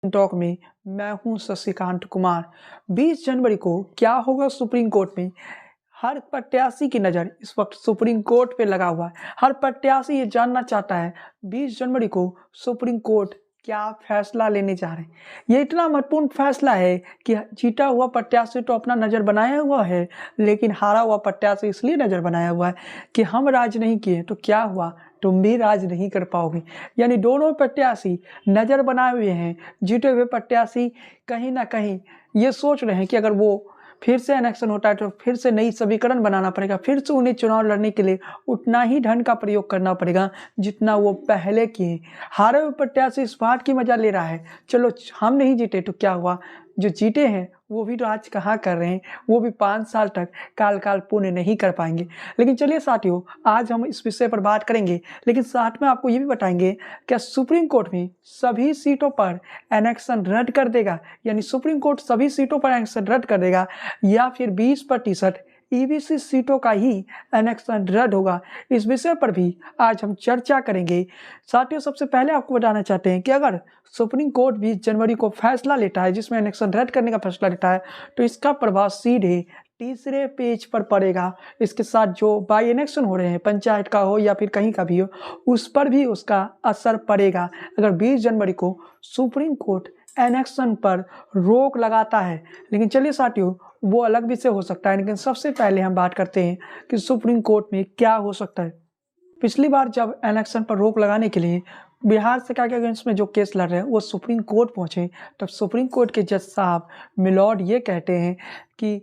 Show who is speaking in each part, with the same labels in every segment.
Speaker 1: Talk में मैं हूं शशिकांत कुमार। 20 जनवरी को क्या होगा सुप्रीम कोर्ट में? हर प्रत्याशी की नज़र इस वक्त सुप्रीम कोर्ट पे लगा हुआ है। हर प्रत्याशी ये जानना चाहता है 20 जनवरी को सुप्रीम कोर्ट क्या फैसला लेने जा रहे हैं। ये इतना महत्वपूर्ण फैसला है कि जीता हुआ प्रत्याशी तो अपना नज़र बनाया हुआ है, लेकिन हारा हुआ प्रत्याशी इसलिए नज़र बनाया हुआ है कि हम राज नहीं किए तो क्या हुआ, तुम भी राज नहीं कर पाओगे। यानी दोनों प्रत्याशी नज़र बनाए हुए हैं। जीते हुए प्रत्याशी कहीं ना कहीं ये सोच रहे हैं कि अगर वो फिर से इलेक्शन होता है तो फिर से नई समीकरण बनाना पड़ेगा, फिर से उन्हें चुनाव लड़ने के लिए उतना ही धन का प्रयोग करना पड़ेगा जितना वो पहले किए। हारे हुए प्रत्याशी इस बात की मजा ले रहा है, चलो हम नहीं जीते तो क्या हुआ, जो जीते हैं वो भी तो आज कहाँ कर रहे हैं, वो भी 5 साल तक काल पूर्ण नहीं कर पाएंगे। लेकिन चलिए साथियों, आज हम इस विषय पर बात करेंगे, लेकिन साथ में आपको ये भी बताएंगे क्या सुप्रीम कोर्ट में सभी सीटों पर एनेक्शन रद्द कर देगा, यानी सुप्रीम कोर्ट सभी सीटों पर एनेक्शन रद्द कर देगा या फिर 20% ईबीसी सीटों का ही एनेक्शन रद्द होगा। इस विषय पर भी आज हम चर्चा करेंगे। साथियों, सबसे पहले आपको बताना चाहते हैं कि अगर सुप्रीम कोर्ट 20 जनवरी को फैसला लेता है जिसमें एनेक्शन रद्द करने का फैसला लेता है तो इसका प्रभाव सीधे तीसरे पेज पर पड़ेगा। इसके साथ जो बाई इलेक्शन हो रहे हैं, पंचायत का हो या फिर कहीं का भी हो, उस पर भी उसका असर पड़ेगा। अगर 20 जनवरी को सुप्रीम कोर्ट एनेक्शन पर रोक लगाता है, लेकिन चलिए साथियों वो अलग विषय हो सकता है, लेकिन सबसे पहले हम बात करते हैं कि सुप्रीम कोर्ट में क्या हो सकता है। पिछली बार जब इलेक्शन पर रोक लगाने के लिए बिहार सरकार के अगेंस्ट में जो केस लड़ रहे हैं वो सुप्रीम कोर्ट पहुंचे, तब सुप्रीम कोर्ट के जज साहब मिलॉर्ड ये कहते हैं कि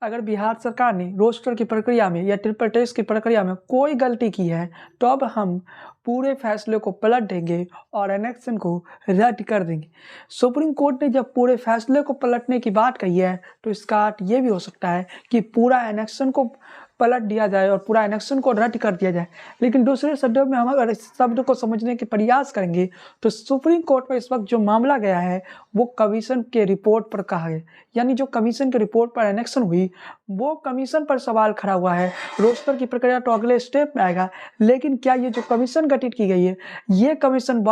Speaker 1: अगर बिहार सरकार ने रोस्टर की प्रक्रिया में या ट्रिपल टेस्ट की प्रक्रिया में कोई गलती की है तो अब हम पूरे फैसले को पलट देंगे और एनेक्शन को रद्द कर देंगे। सुप्रीम कोर्ट ने जब पूरे फैसले को पलटने की बात कही है तो इसका अर्थ ये भी हो सकता है कि पूरा एनेक्शन को पलट दिया जाए और पूरा एनेक्शन को रद्द कर दिया जाए। लेकिन दूसरे शब्दों में हम अगर इस शब्द को समझने के प्रयास करेंगे तो सुप्रीम कोर्ट में इस वक्त जो मामला गया है वो कमीशन के रिपोर्ट पर कहा है, यानी जो कमीशन के रिपोर्ट पर एनेक्शन हुई वो कमीशन पर सवाल खड़ा हुआ है। रोस्टर की प्रक्रिया तो अगले स्टेप में आएगा, लेकिन क्या ये जो कमीशन गठित की गई है ये कमीशन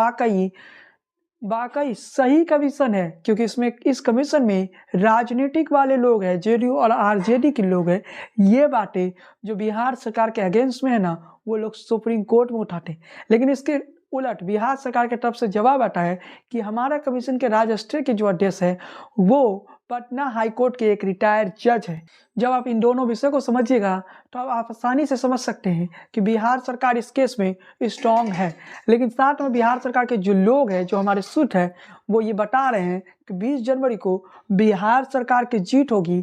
Speaker 1: वाकई सही कमीशन है? क्योंकि इस कमीशन में राजनीतिक वाले लोग हैं, जेडीयू और आरजेडी के लोग हैं। ये बातें जो बिहार सरकार के अगेंस्ट में है ना, वो लोग सुप्रीम कोर्ट में उठाते हैं। लेकिन इसके उलट बिहार सरकार की तरफ से जवाब आता है कि हमारा कमीशन के राजस्ट्रीय के जो अध्यक्ष है वो पटना हाईकोर्ट के एक रिटायर्ड जज है। जब आप इन दोनों विषय को समझिएगा तो आप आसानी से समझ सकते हैं कि बिहार सरकार इस केस में स्ट्रांग है। लेकिन साथ में बिहार सरकार के जो लोग हैं, जो हमारे सूट है, वो ये बता रहे हैं कि 20 जनवरी को बिहार सरकार की जीत होगी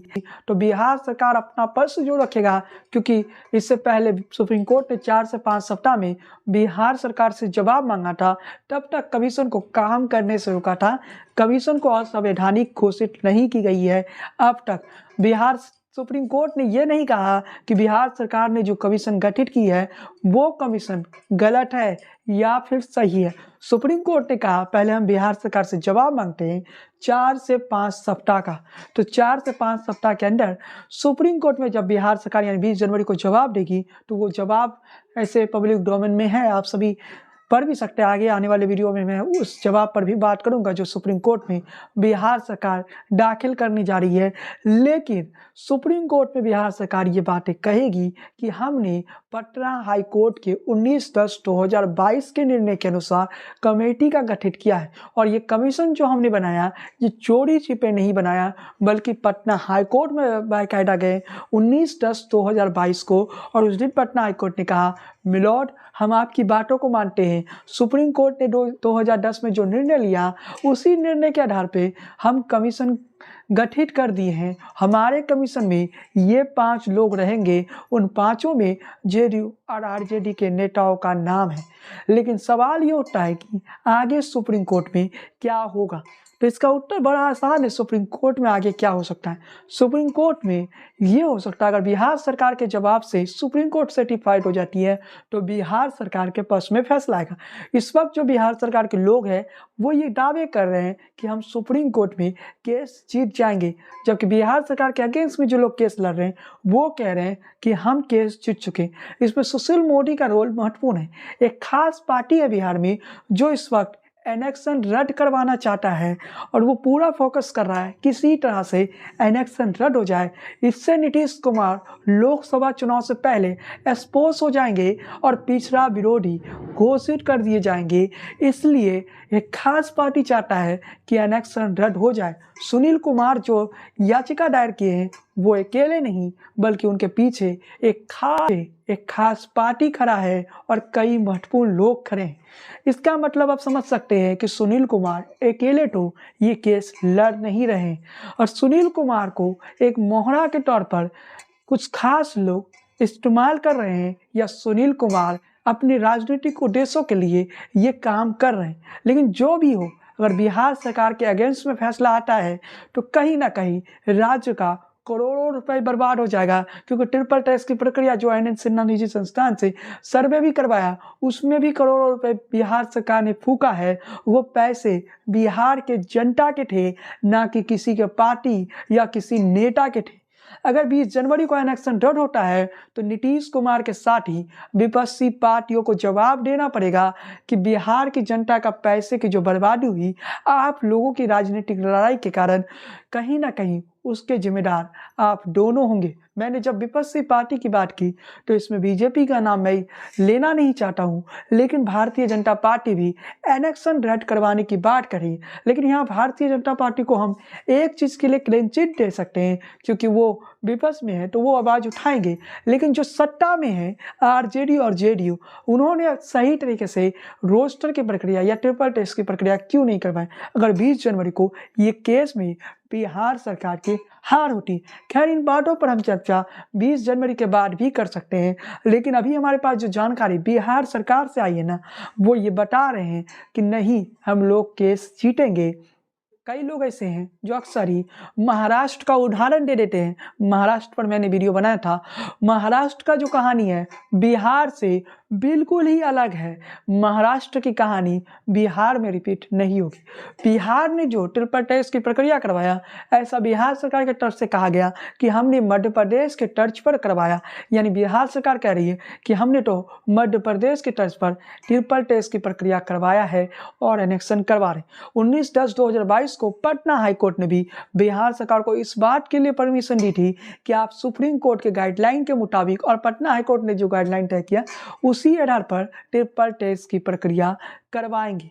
Speaker 1: तो बिहार सरकार अपना पक्ष जो रखेगा, क्योंकि इससे पहले सुप्रीम कोर्ट ने 4 से 5 सप्ताह में बिहार सरकार से जवाब मांगा था, तब तक कमीशन को काम करने से रोका था। कमीशन को असंवैधानिक घोषित नहीं की गई है अब तक। बिहार सुप्रीम कोर्ट ने यह नहीं कहा कि बिहार सरकार ने जो कमीशन गठित की है वो कमीशन गलत है या फिर सही है। सुप्रीम कोर्ट ने कहा पहले हम बिहार सरकार से जवाब मांगते हैं 4 से 5 सप्ताह का। तो 4 से 5 सप्ताह के अंदर सुप्रीम कोर्ट में जब बिहार सरकार यानी 20 जनवरी को जवाब देगी तो वो जवाब ऐसे पब्लिक डोमेन में है, आप सभी पढ़ भी सकते हैं। आगे आने वाले वीडियो में मैं उस जवाब पर भी बात करूंगा जो सुप्रीम कोर्ट में बिहार सरकार दाखिल करने जा रही है। लेकिन सुप्रीम कोर्ट में बिहार सरकार ये बातें कहेगी कि हमने पटना हाई कोर्ट के 19/10/2022 के निर्णय के अनुसार कमेटी का गठित किया है और ये कमीशन जो हमने बनाया ये चोरी छिपे नहीं बनाया, बल्कि पटना हाई कोर्ट में बाकायदा गए 19/10/2022 को और उस दिन पटना हाई कोर्ट ने कहा मिलॉर्ड हम आपकी बातों को मानते हैं। सुप्रीम कोर्ट ने 2010 में जो निर्णय लिया उसी निर्णय के आधार पे हम कमीशन गठित कर दिए हैं। हमारे कमीशन में ये 5 लोग रहेंगे, उन 5 में जेडीयू और आरजेडी के नेताओं का नाम है। लेकिन सवाल ये उठता है कि आगे सुप्रीम कोर्ट में क्या होगा, तो इसका उत्तर बड़ा आसान है। सुप्रीम कोर्ट में आगे क्या हो सकता है? सुप्रीम कोर्ट में ये हो सकता है अगर बिहार सरकार के जवाब से सुप्रीम कोर्ट सर्टिफाइड हो जाती है तो बिहार सरकार के पक्ष में फैसला आएगा। इस वक्त जो बिहार सरकार के लोग हैं वो ये दावे कर रहे हैं कि हम सुप्रीम कोर्ट में केस जीत जाएंगे, जबकि बिहार सरकार के अगेंस्ट में जो लोग केस लड़ रहे हैं वो कह रहे हैं कि हम केस जीत चुके। इसमें सुशील मोदी का रोल महत्वपूर्ण है। एक खास पार्टी है बिहार में जो इस वक्त इलेक्शन रद्द करवाना चाहता है और वो पूरा फोकस कर रहा है किसी तरह से इलेक्शन रद्द हो जाए। इससे नीतीश कुमार लोकसभा चुनाव से पहले एक्सपोज हो जाएंगे और पिछड़ा विरोधी घोषित कर दिए जाएंगे। इसलिए एक खास पार्टी चाहता है कि इलेक्शन रद्द हो जाए। सुनील कुमार जो याचिका दायर किए हैं वो अकेले नहीं बल्कि उनके पीछे एक खास पार्टी खड़ा है और कई महत्वपूर्ण लोग खड़े हैं। इसका मतलब आप समझ सकते हैं कि सुनील कुमार अकेले तो ये केस लड़ नहीं रहे और सुनील कुमार को एक मोहरा के तौर पर कुछ खास लोग इस्तेमाल कर रहे हैं या सुनील कुमार अपने राजनीतिक उद्देश्यों के लिए ये काम कर रहे हैं। लेकिन जो भी हो, अगर बिहार सरकार के अगेंस्ट में फैसला आता है तो कहीं ना कहीं राज्य का करोड़ों रुपए बर्बाद हो जाएगा, क्योंकि ट्रिपल टैक्स की प्रक्रिया जो आनंद सिन्हा निजी संस्थान से सर्वे भी करवाया उसमें भी करोड़ों रुपए बिहार सरकार ने फूका है। वो पैसे बिहार के जनता के थे, ना कि किसी के पार्टी या किसी नेता के थे। अगर 20 जनवरी को इलेक्शन रद्द होता है तो नीतीश कुमार के साथ ही विपक्षी पार्टियों को जवाब देना पड़ेगा कि बिहार की जनता का पैसे की जो बर्बादी हुई आप लोगों की राजनीतिक लड़ाई के कारण, कहीं ना कहीं उसके जिम्मेदार आप दोनों होंगे। मैंने जब विपक्षी पार्टी की बात की तो इसमें बीजेपी का नाम मैं लेना नहीं चाहता हूं, लेकिन भारतीय जनता पार्टी भी इलेक्शन रद्द करवाने की बात करी। लेकिन यहाँ भारतीय जनता पार्टी को हम एक चीज़ के लिए क्लीन चिट दे सकते हैं, क्योंकि वो विपक्ष में है तो वो आवाज़ उठाएंगे। लेकिन जो सत्ता में है आरजेडी और जेडीयू, उन्होंने सही तरीके से रोस्टर की प्रक्रिया या ट्रिपल टेस्ट की प्रक्रिया क्यों नहीं करवाई। अगर 20 जनवरी को ये केस में बिहार सरकार की हार होती, खैर इन बातों पर हम चर्चा 20 जनवरी के बाद भी कर सकते हैं। लेकिन अभी हमारे पास जो जानकारी बिहार सरकार से आई है ना, वो ये बता रहे हैं कि नहीं, हम लोग केस जीतेंगे। कई लोग ऐसे हैं जो अक्सर ही महाराष्ट्र का उदाहरण दे देते हैं। महाराष्ट्र पर मैंने वीडियो बनाया था। महाराष्ट्र का जो कहानी है बिहार से बिल्कुल ही अलग है। महाराष्ट्र की कहानी बिहार में रिपीट नहीं होगी। बिहार ने जो ट्रिपल टैक्स की प्रक्रिया करवाया, ऐसा बिहार सरकार के तरफ से कहा गया कि हमने मध्य प्रदेश के तर्ज पर करवाया। यानी बिहार सरकार कह रही है कि हमने तो मध्य प्रदेश के तर्ज पर ट्रिपल टैक्स की प्रक्रिया करवाया है और इलेक्शन करवा रहे। 19/10/2022 को पटना हाईकोर्ट ने भी बिहार सरकार को इस बात के लिए परमिशन दी थी कि आप सुप्रीम कोर्ट के गाइडलाइन के मुताबिक, और पटना हाईकोर्ट ने जो गाइडलाइन तय किया उसी आधार पर ट्रिपल टैक्स की प्रक्रिया करवाएंगे।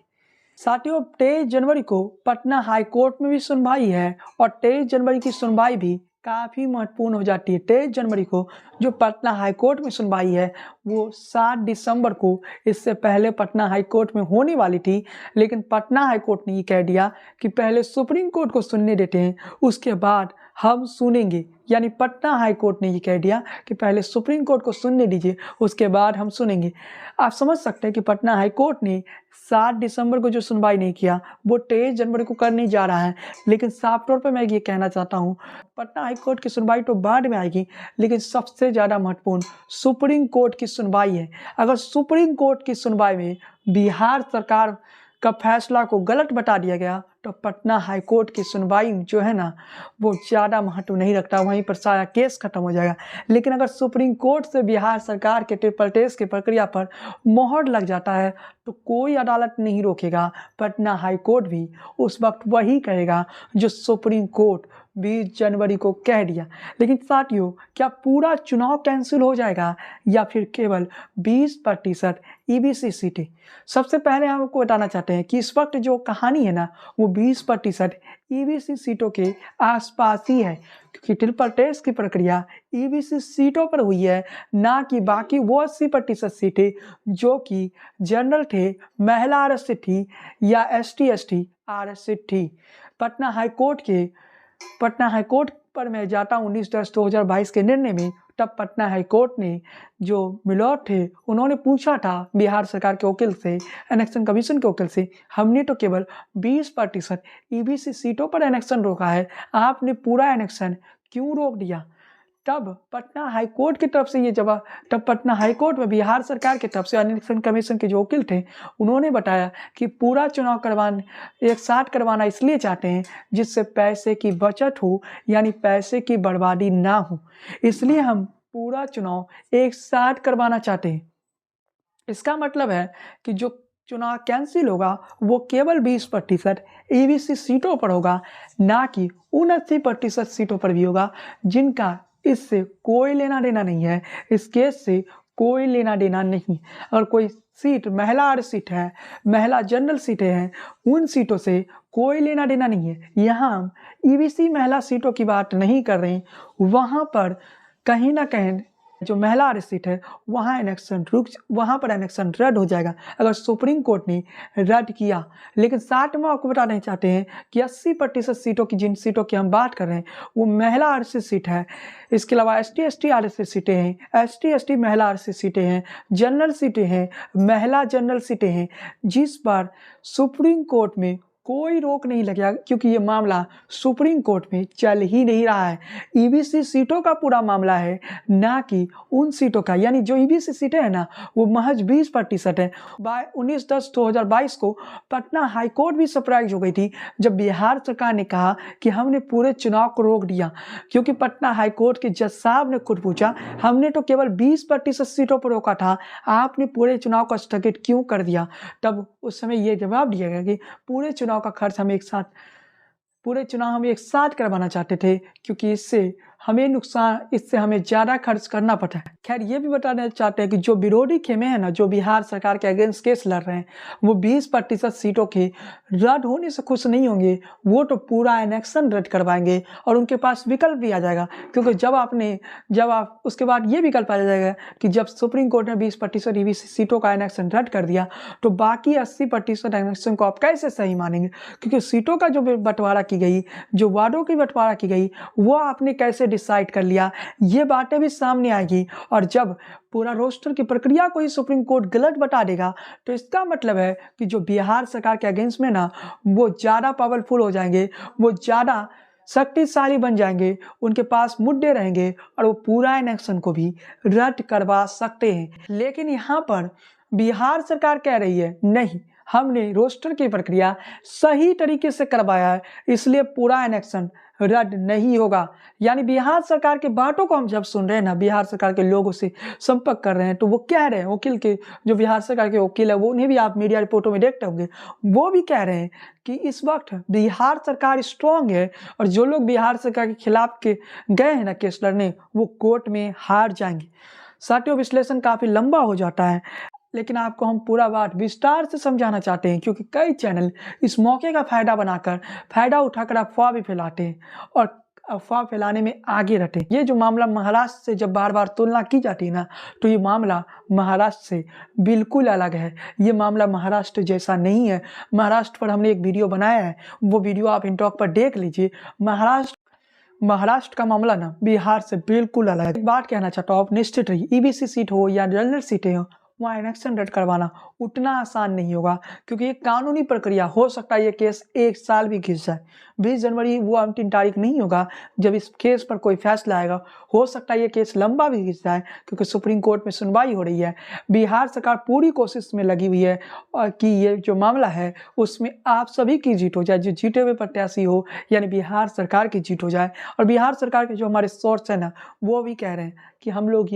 Speaker 1: साथियों, 23 जनवरी को पटना हाईकोर्ट में भी सुनवाई है और 23 जनवरी की सुनवाई भी काफ़ी महत्वपूर्ण हो जाती है। 23 जनवरी को जो पटना हाईकोर्ट में सुनवाई है वो 7 दिसंबर को इससे पहले पटना हाईकोर्ट में होने वाली थी, लेकिन पटना हाईकोर्ट ने ये कह दिया कि पहले सुप्रीम कोर्ट को सुनने देते हैं, उसके बाद हम सुनेंगे। यानी पटना हाईकोर्ट ने ये कह दिया कि पहले सुप्रीम कोर्ट को सुनने दीजिए, उसके बाद हम सुनेंगे। आप समझ सकते हैं कि पटना हाईकोर्ट ने 7 दिसंबर को जो सुनवाई नहीं किया वो 23 जनवरी को करने जा रहा है। लेकिन साफ तौर पर मैं ये कहना चाहता हूँ, पटना हाईकोर्ट की सुनवाई तो बाद में आएगी, लेकिन सबसे ज़्यादा महत्वपूर्ण सुप्रीम कोर्ट की सुनवाई है। अगर सुप्रीम कोर्ट की सुनवाई में बिहार सरकार का फैसला को गलत बता दिया गया तो पटना हाईकोर्ट की सुनवाई जो है ना वो ज़्यादा महत्व नहीं रखता, वहीं पर सारा केस खत्म हो जाएगा। लेकिन अगर सुप्रीम कोर्ट से बिहार सरकार के ट्रिपल टैक्स की प्रक्रिया पर मोहर लग जाता है तो कोई अदालत नहीं रोकेगा। पटना हाईकोर्ट भी उस वक्त वही कहेगा जो सुप्रीम कोर्ट 20 जनवरी को कह दिया। लेकिन साथियों, क्या पूरा चुनाव कैंसिल हो जाएगा या फिर केवल 20% ईबीसी सीटें? सबसे पहले हम आपको बताना चाहते हैं कि इस वक्त जो कहानी है ना वो 20% ईबीसी सीटों के आसपास ही है, क्योंकि ट्रिपल टैक्स की प्रक्रिया ईबीसी सीटों पर हुई है, ना कि बाकी वो 80% सीटें जो कि जनरल थे, महिला आरक्षित थी या ST/ST आरक्षित थी। पटना हाईकोर्ट पर मैं जाता हूँ 19/10/2022 के निर्णय में। तब पटना हाईकोर्ट ने जो मिलॉर्ड थे उन्होंने पूछा था बिहार सरकार के वकील से, इलेक्शन कमीशन के वकील से, हमने तो केवल 20% ईबीसी सीटों पर इलेक्शन रोका है, आपने पूरा इलेक्शन क्यों रोक दिया? तब पटना हाईकोर्ट की तरफ से ये जवाब, तब पटना हाईकोर्ट में बिहार सरकार की तरफ से इलेक्शन कमीशन के जो वकील थे उन्होंने बताया कि पूरा चुनाव एक साथ करवाना इसलिए चाहते हैं जिससे पैसे की बचत हो, यानी पैसे की बर्बादी ना हो, इसलिए हम पूरा चुनाव एक साथ करवाना चाहते हैं। इसका मतलब है कि जो चुनाव कैंसिल होगा वो केवल 20% ईबीसी सीटों पर होगा, ना कि 29% सीटों पर भी होगा जिनका इससे कोई लेना देना नहीं है। इस केस से कोई लेना देना नहीं। अगर कोई सीट महिला आरक्षित है, महिला जनरल सीटें हैं, उन सीटों से कोई लेना देना नहीं है। यहाँ हम ईबीसी महिला सीटों की बात नहीं कर रहे हैं, वहाँ पर कहीं ना कहीं जो महिला आरक्षित है वहाँ पर इलेक्शन रद्द हो जाएगा अगर सुप्रीम कोर्ट ने रद्द किया। लेकिन साथ में आपको बताना चाहते हैं कि 80% सीटों की, जिन सीटों की हम बात कर रहे हैं वो महिला आरक्षित सीट है। इसके अलावा ST/ST आरक्षित सीटें हैं, ST/ST महिला आरक्षित सीटें हैं, जनरल सीटें हैं, महिला जनरल सीटें हैं, जिस पर सुप्रीम कोर्ट में कोई रोक नहीं लगेगा क्योंकि ये मामला सुप्रीम कोर्ट में चल ही नहीं रहा है। ईबीसी सीटों का पूरा मामला है, ना कि उन सीटों का। यानी जो ईबीसी सीटें हैं ना वो महज 20% है। 19/10/2022 को पटना हाईकोर्ट भी सरप्राइज हो गई थी जब बिहार सरकार ने कहा कि हमने पूरे चुनाव को रोक दिया, क्योंकि पटना हाईकोर्ट के जज साहब ने खुद पूछा हमने तो केवल 20% सीटों पर रोका था, आपने पूरे चुनाव को स्थगित क्यों कर दिया। तब उस समय ये जवाब दिया गया कि पूरे चुनाव का खर्च हम एक साथ करवाना चाहते थे, क्योंकि इससे हमें ज़्यादा खर्च करना पड़ता है। खैर ये भी बताना चाहते हैं कि जो विरोधी खेमे हैं ना, जो बिहार सरकार के अगेंस्ट केस लड़ रहे हैं, वो 20% सीटों के रद्द होने से खुश नहीं होंगे। वो तो पूरा इलेक्शन रद्द करवाएंगे और उनके पास विकल्प भी आ जाएगा, क्योंकि जब आप उसके बाद ये विकल्प आ जाएगा कि जब सुप्रीम कोर्ट ने 20% ईबीसी सीटों का इलेक्शन रद्द कर दिया तो बाकी 80% इलेक्शन को आप कैसे सही मानेंगे, क्योंकि सीटों का जो बंटवारा की गई, जो वार्डों की बंटवारा की गई, वो आपने कैसे डिसाइड कर लिया, ये बातें भी सामने आएगी। और जब पूरा रोस्टर की प्रक्रिया को ही सुप्रीम कोर्ट गलत बता देगा तो इसका मतलब है कि जो बिहार सरकार के अगेंस्ट में ना वो ज़्यादा पावरफुल हो जाएंगे, वो ज़्यादा शक्तिशाली बन जाएंगे, उनके पास मुद्दे रहेंगे और वो पूरा इलेक्शन को भी रद्द करवा सकते हैं। लेकिन यहाँ पर बिहार सरकार कह रही है नहीं, हमने रोस्टर की प्रक्रिया सही तरीके से करवाया है, इसलिए पूरा इलेक्शन रद्द नहीं होगा। यानी बिहार सरकार के बातों को हम जब सुन रहे हैं ना, बिहार सरकार के लोगों से संपर्क कर रहे हैं, तो वो कह रहे हैं, वकील के जो बिहार सरकार के वकील है वो उन्हें भी आप मीडिया रिपोर्टों में देखते होंगे, वो भी कह रहे हैं कि इस वक्त बिहार सरकार स्ट्रांग है और जो लोग बिहार सरकार के खिलाफ गए हैं ना केस लड़ने, वो कोर्ट में हार जाएंगे। साथियों, विश्लेषण काफ़ी लंबा हो जाता है, लेकिन आपको हम पूरा बात विस्तार से समझाना चाहते हैं, क्योंकि कई चैनल इस मौके का फ़ायदा उठाकर अफवाह भी फैलाते हैं और अफवाह फैलाने में आगे रहते हैं। ये जो मामला महाराष्ट्र से जब बार बार तुलना की जाती है ना, तो ये मामला महाराष्ट्र से बिल्कुल अलग है। ये मामला महाराष्ट्र जैसा नहीं है। महाराष्ट्र पर हमने एक वीडियो बनाया है, वो वीडियो आप इनटॉक पर देख लीजिए। महाराष्ट्र का मामला ना बिहार से बिल्कुल अलग है। एक बात कहना चाहता हूँ, आप निश्चित रहिए, ईबीसी सीट हो या जनरल सीटें हो, वहाँ इलेक्शन रद्द करवाना उतना आसान नहीं होगा, क्योंकि ये कानूनी प्रक्रिया। हो सकता है ये केस 1 साल भी घिस जाए। 20 जनवरी वो अंतिम तारीख नहीं होगा जब इस केस पर कोई फैसला आएगा। हो सकता है ये केस लंबा भी घिस जाए, क्योंकि सुप्रीम कोर्ट में सुनवाई हो रही है। बिहार सरकार पूरी कोशिश में लगी हुई है और कि ये जो मामला है उसमें आप सभी की जीत हो जाए, जो जीते हुए प्रत्याशी हो, यानी बिहार सरकार की जीत हो जाए। और बिहार सरकार के जो हमारे सोर्स हैं ना, वो भी कह रहे हैं कि हम लोग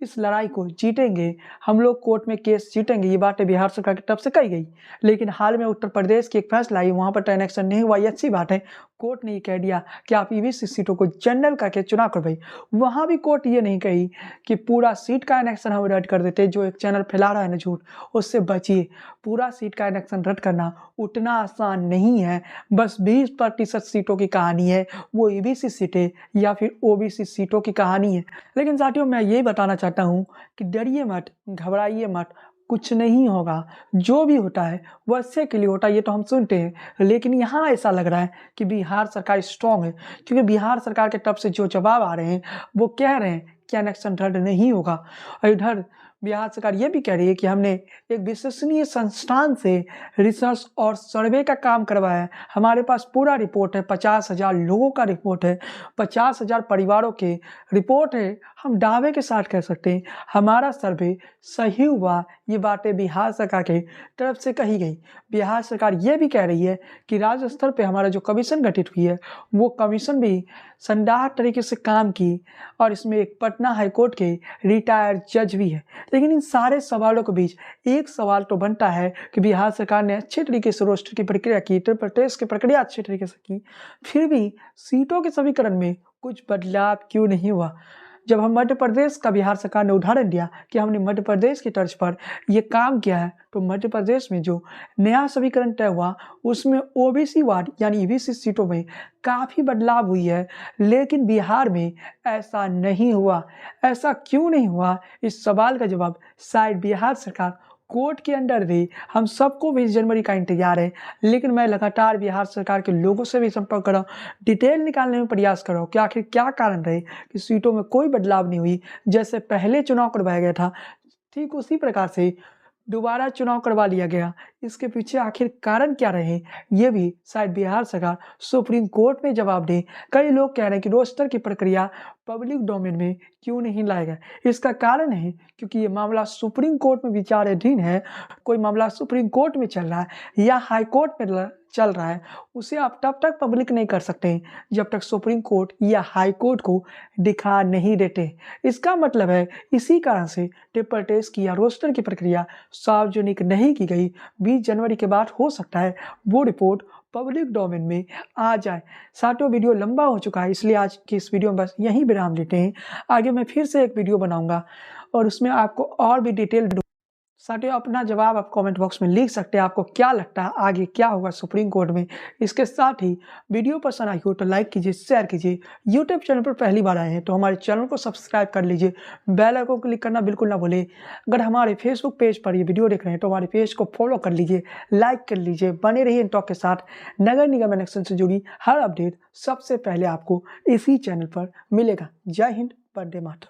Speaker 1: इस लड़ाई को जीतेंगे, हम लोग कोर्ट में केस जीतेंगे। ये बातें बिहार सरकार की तरफ से कही गई। लेकिन हाल में उत्तर प्रदेश की एक फैसला आई, वहाँ पर इलेक्शन नहीं हुआ, ये अच्छी बात है। कोर्ट ने ये कह दिया कि आप ईबीसी सीटों को जनरल करके चुनाव करवाई। वहाँ भी कोर्ट ये नहीं कही कि पूरा सीट का इलेक्शन हम रद्द कर देते। जो एक चैनल फैला रहा है ना झूठ, उससे बचिए। पूरा सीट का इलेक्शन रद्द करना उतना आसान नहीं है। बस 20% सीटों की कहानी है, वो ईबीसी सीटें या फिर ओबीसी सीटों की कहानी है। लेकिन साथियों, मैं ये बताना चाहता हूँ कि डरिए मत, घबराइए मत, कुछ नहीं होगा। जो भी होता है वो अच्छे के लिए होता है, ये तो हम सुनते हैं। लेकिन यहाँ ऐसा लग रहा है कि बिहार सरकार स्ट्रांग है, क्योंकि बिहार सरकार की तरफ से जो जवाब आ रहे हैं वो कह रहे हैं कि इलेक्शन रद्द नहीं होगा। और इधर बिहार सरकार ये भी कह रही है कि हमने एक विश्वसनीय संस्थान से रिसर्च और सर्वे का काम करवाया है। हमारे पास पूरा रिपोर्ट है, 50,000 लोगों का रिपोर्ट है, 50,000 परिवारों के रिपोर्ट है हम दावे के साथ कह सकते हैं हमारा सर्वे सही हुआ। ये बातें बिहार सरकार के तरफ से कही गई। बिहार सरकार ये भी कह रही है कि राज्य स्तर पे हमारा जो कमीशन गठित हुई है वो कमीशन भी संदाह तरीके से काम की और इसमें एक पटना हाईकोर्ट के रिटायर्ड जज भी है। लेकिन इन सारे सवालों के बीच एक सवाल तो बनता है कि बिहार सरकार ने अच्छे तरीके से रोस्टर की प्रक्रिया की, ट्रिपल टेस्ट की प्रक्रिया अच्छे तरीके से की, फिर भी सीटों के समीकरण में कुछ बदलाव क्यों नहीं हुआ। जब हम मध्य प्रदेश का बिहार सरकार ने उदाहरण दिया कि हमने मध्य प्रदेश की तर्ज पर यह काम किया है, तो मध्य प्रदेश में जो नया समीकरण तय हुआ उसमें ओबीसी वार्ड यानी ईबीसी सीटों में काफ़ी बदलाव हुई है। लेकिन बिहार में ऐसा नहीं हुआ। ऐसा क्यों नहीं हुआ, इस सवाल का जवाब शायद बिहार सरकार कोर्ट के अंडर दे। हम सबको 20 जनवरी का इंतजार है, लेकिन मैं लगातार बिहार सरकार के लोगों से भी संपर्क कर रहा हूँ, डिटेल निकालने में प्रयास कर रहा हूँ कि आखिर क्या कारण रहे कि सीटों में कोई बदलाव नहीं हुई। जैसे पहले चुनाव करवाया गया था ठीक उसी प्रकार से दोबारा चुनाव करवा लिया गया। इसके पीछे आखिर कारण क्या रहे, ये भी शायद बिहार सरकार सुप्रीम कोर्ट में जवाब दे। कई लोग कह रहे हैं कि रोस्टर की प्रक्रिया पब्लिक डोमेन में क्यों नहीं लाया गया। इसका कारण है क्योंकि ये मामला सुप्रीम कोर्ट में विचाराधीन है। कोई मामला सुप्रीम कोर्ट में चल रहा है या हाई कोर्ट में चल रहा है, उसे आप तब तक पब्लिक नहीं कर सकते जब तक सुप्रीम कोर्ट या हाई कोर्ट को दिखा नहीं देते। इसका मतलब है इसी कारण से ट्रिपल टेस्ट की या रोस्टर की प्रक्रिया सार्वजनिक नहीं की गई। 20 जनवरी के बाद हो सकता है वो रिपोर्ट पब्लिक डोमेन में आ जाए। सातों वीडियो लंबा हो चुका है, इसलिए आज की इस वीडियो में बस यहीं विराम लेते हैं। आगे मैं फिर से एक वीडियो बनाऊंगा और उसमें आपको और भी डिटेल साथियों अपना जवाब आप कमेंट बॉक्स में लिख सकते हैं। आपको क्या लगता है आगे क्या होगा सुप्रीम कोर्ट में। इसके साथ ही वीडियो पसंद आई हो तो लाइक कीजिए, शेयर कीजिए। यूट्यूब चैनल पर पहली बार आए हैं तो हमारे चैनल को सब्सक्राइब कर लीजिए, बेल आइकन को क्लिक करना बिल्कुल ना भूलें। अगर हमारे फेसबुक पेज पर ये वीडियो देख रहे हैं तो हमारे पेज को फॉलो कर लीजिए, लाइक कर लीजिए। बने रहिए इन टॉक के साथ। नगर निगम इलेक्शन से जुड़ी हर अपडेट सबसे पहले आपको इसी चैनल पर मिलेगा। जय हिंद, वंदे मातरम।